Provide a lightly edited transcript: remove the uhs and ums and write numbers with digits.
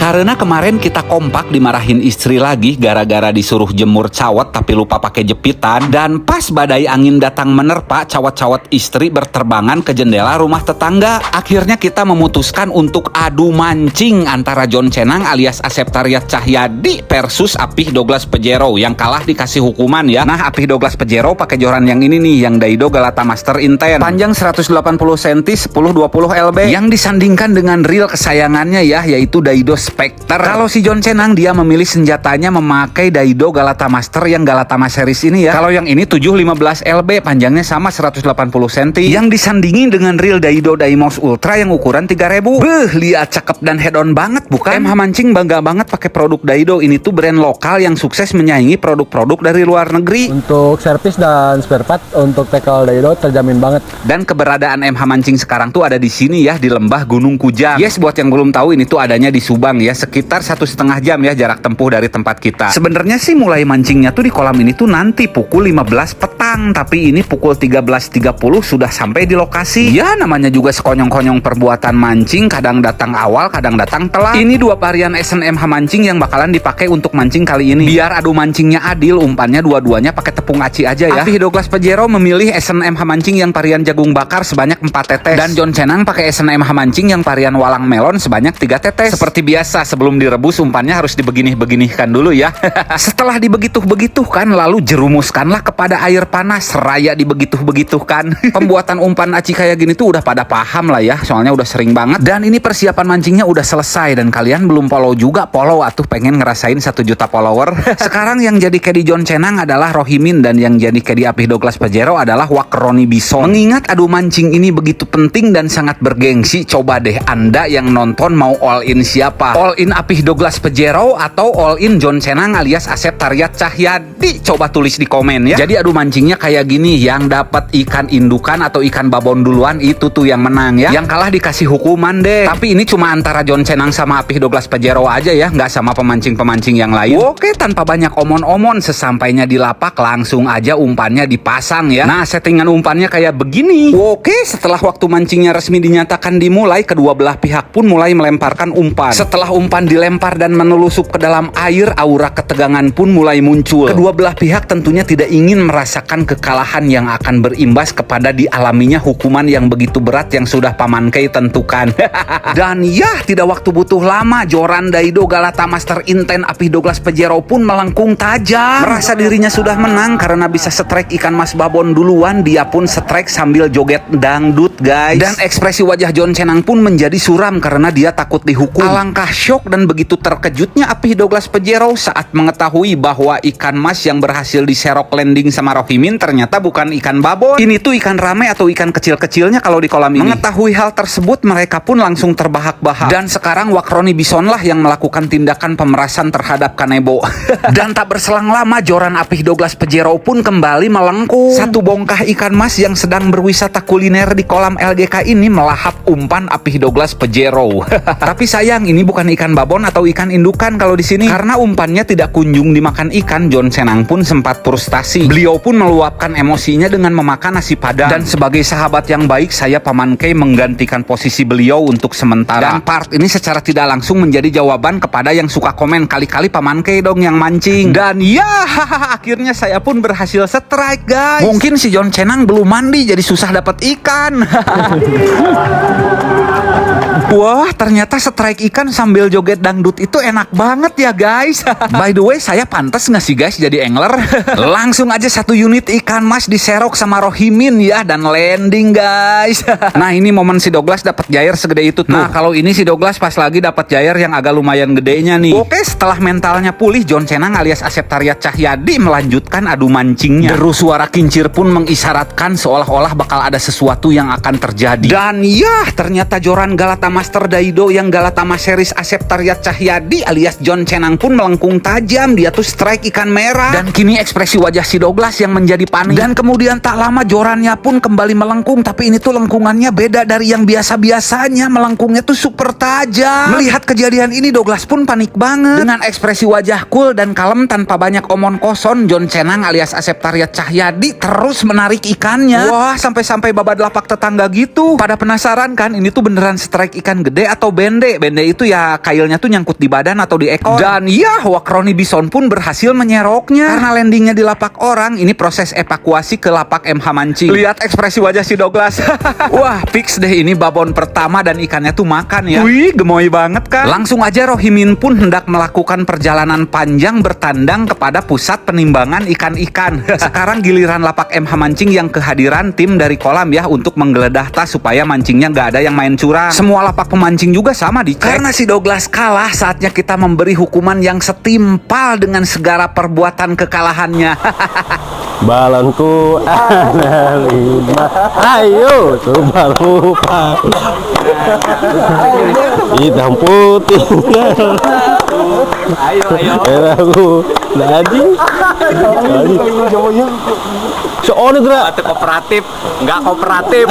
Karena kemarin kita kompak dimarahin istri lagi gara-gara disuruh jemur cawat tapi lupa pakai jepitan. Dan pas badai angin datang menerpa, cawat-cawat istri berterbangan ke jendela rumah tetangga. Akhirnya kita memutuskan untuk adu mancing antara John Cenang alias Asep Taryat Cahyadi versus Apih Douglas Pajero. Yang kalah dikasih hukuman ya. Nah, Apih Douglas Pajero pakai joran yang ini nih, yang Daido Galata Master Inten. Panjang 180 cm, 10-20 lb. Yang disandingkan dengan reel kesayangannya ya, yaitu Daido Spectre. Kalau si John Cenang dia memilih senjatanya memakai Daido Galata Master yang Galatama series ini ya. Kalau yang ini 7-15 lb, panjangnya sama 180 cm. Yang disandingin dengan reel Daido Daimos Ultra yang ukuran 3000. Beuh, lihat cakep dan head on banget bukan? MH Mancing bangga banget pakai produk Daido. Ini tuh brand lokal yang sukses menyaingi produk-produk dari luar negeri. Untuk servis dan spare part untuk tackle Daido terjamin banget. Dan keberadaan MH Mancing sekarang tuh ada di sini ya, di lembah Gunung Kujang. Yes, buat yang belum tahu, ini tuh adanya di Subang ya, sekitar 1,5 jam ya jarak tempuh dari tempat kita. Sebenarnya sih mulai mancingnya tuh di kolam ini tuh nanti pukul 15 petang, tapi ini pukul 13.30 sudah sampai di lokasi. Ya namanya juga sekonyong-konyong perbuatan mancing, kadang datang awal, kadang datang telat. Ini dua varian SNMH Mancing yang bakalan dipakai untuk mancing kali ini. Biar adu mancingnya adil, umpannya dua-duanya pakai tepung aci aja ya. Apih Douglas Pajero memilih SNMH Mancing yang varian jagung bakar sebanyak 4 tetes. Dan John Cenang pakai SNMH Mancing yang varian walang melon sebanyak 3 tetes. Seperti biasa, sebelum direbus umpannya harus dibeginih-beginihkan dulu ya. Setelah dibegitu-begituhkan, lalu jerumuskanlah kepada air panas, seraya dibegitu-begitukan. Pembuatan umpan aci kayak gini tuh udah pada paham lah ya, soalnya udah sering banget. Dan ini persiapan mancingnya udah selesai, dan kalian belum follow juga, follow atuh, pengen ngerasain 1 juta follower. Sekarang yang jadi caddy John Cenang adalah Rohimin, dan yang jadi caddy Apih Douglas Pajero adalah Wakroni Bison. Mengingat adu mancing ini begitu penting dan sangat bergengsi, coba deh Anda yang nonton mau all in siapa? All in Apih Douglas Pajero atau all in John Cenang alias Asep Taryat Cahyadi? Coba tulis di komen ya. Jadi adu mancingnya kayak gini, yang dapat ikan indukan atau ikan babon duluan itu tuh yang menang ya. Yang kalah dikasih hukuman deh. Tapi ini cuma antara John Cenang sama Apih Douglas Pajero aja ya, nggak sama pemancing-pemancing yang lain. Oke, tanpa banyak omon-omon, sesampainya di lapak langsung aja umpannya dipasang ya. Nah, settingan umpannya kayak begini. Oke, setelah waktu mancingnya resmi dinyatakan dimulai, kedua belah pihak pun mulai melemparkan umpan. Setelah umpan dilempar dan menelusup ke dalam air, aura ketegangan pun mulai muncul. Kedua belah pihak tentunya tidak ingin merasakan kekalahan yang akan berimbas kepada dialaminya hukuman yang begitu berat yang sudah Paman Kei tentukan. Dan ya, tidak waktu butuh lama, joran Daido Galata Master Inten Apih Douglas Pajero pun melengkung tajam. Merasa dirinya sudah menang karena bisa strike ikan mas babon duluan, dia pun strike sambil joget dangdut guys. Dan ekspresi wajah John Cenang pun menjadi suram karena dia takut dihukum. Alangkah syok dan begitu terkejutnya Apih Douglas Pajero saat mengetahui bahwa ikan mas yang berhasil diserok landing sama Rohimin ternyata bukan ikan babon. Ini tuh ikan rame atau ikan kecil-kecilnya kalau di kolam ini. Mengetahui hal tersebut, mereka pun langsung terbahak-bahak. Dan sekarang Wakroni Bison lah yang melakukan tindakan pemerasan terhadap Kanebo. Dan tak berselang lama, joran Apih Douglas Pajero pun kembali melengkung. Satu bongkah ikan mas yang sedang berwisata kuliner di kolam LGK ini melahap umpan Apih Douglas Pajero. Tapi sayang, ini bukan ikan babon atau ikan indukan kalau di sini. Karena umpannya tidak kunjung dimakan ikan, John Cenang pun sempat frustasi. Beliau pun meluapkan emosinya dengan memakan nasi padang. Dan sebagai sahabat yang baik, saya Paman Kei menggantikan posisi beliau untuk sementara. Dan part ini secara tidak langsung menjadi jawaban kepada yang suka komen, kali-kali Paman Kei dong yang mancing. Dan ya, akhirnya saya pun berhasil strike guys. Mungkin si John Cenang belum mandi jadi susah dapat ikan. Wah, ternyata strike ikan sambil joget dangdut itu enak banget ya guys. By the way, saya pantas nggak sih guys jadi angler? Langsung aja 1 unit ikan mas diserok sama Rohimin ya, dan landing guys. Nah, ini momen si Douglas dapat jair segede itu tuh. Nah, kalau ini si Douglas pas lagi dapat jair yang agak lumayan gedenya nih. Oke, setelah mentalnya pulih, John Cenang alias Asep Taryat Cahyadi melanjutkan adu mancingnya. Deru suara kincir pun mengisyaratkan seolah-olah bakal ada sesuatu yang akan terjadi. Dan ya, ternyata joran Galata Master Daido yang Galatama series Asep Taryat Cahyadi alias John Cenang pun melengkung tajam. Dia tuh strike ikan merah. Dan kini ekspresi wajah si Douglas yang menjadi panik. Dan kemudian tak lama jorannya pun kembali melengkung, tapi ini tuh lengkungannya beda dari yang biasa-biasanya. Melengkungnya tuh super tajam. Melihat kejadian ini, Douglas pun panik banget. Dengan ekspresi wajah cool dan kalem tanpa banyak omong kosong, John Cenang alias Asep Taryat Cahyadi terus menarik ikannya. Wah, sampai-sampai babad lapak tetangga gitu. Pada penasaran kan, ini tuh beneran strike ikan ikan gede atau bende. Bende itu ya kailnya tuh nyangkut di badan atau di ekor. Dan ya Wakroni Bison pun berhasil menyeroknya. Karena landingnya di lapak orang, ini proses evakuasi ke lapak MH Mancing. Lihat ekspresi wajah si Douglas. Wah, fix deh ini babon pertama dan ikannya tuh makan ya. Wih, gemoy banget kan? Langsung aja Rohimin pun hendak melakukan perjalanan panjang bertandang kepada pusat penimbangan ikan-ikan. Sekarang giliran lapak MH Mancing yang kehadiran tim dari kolam ya untuk menggeledah tas supaya mancingnya nggak ada yang main curang. Semua lapak pemancing juga sama dicek. Karena si Douglas kalah, saatnya kita memberi hukuman yang setimpal dengan segala perbuatan kekalahannya. Balonku ada 5. Ayo coba lupa. Hitam putih. Ayo. Aku jadi. Soalnya gerak Kooperatif, nggak kooperatif.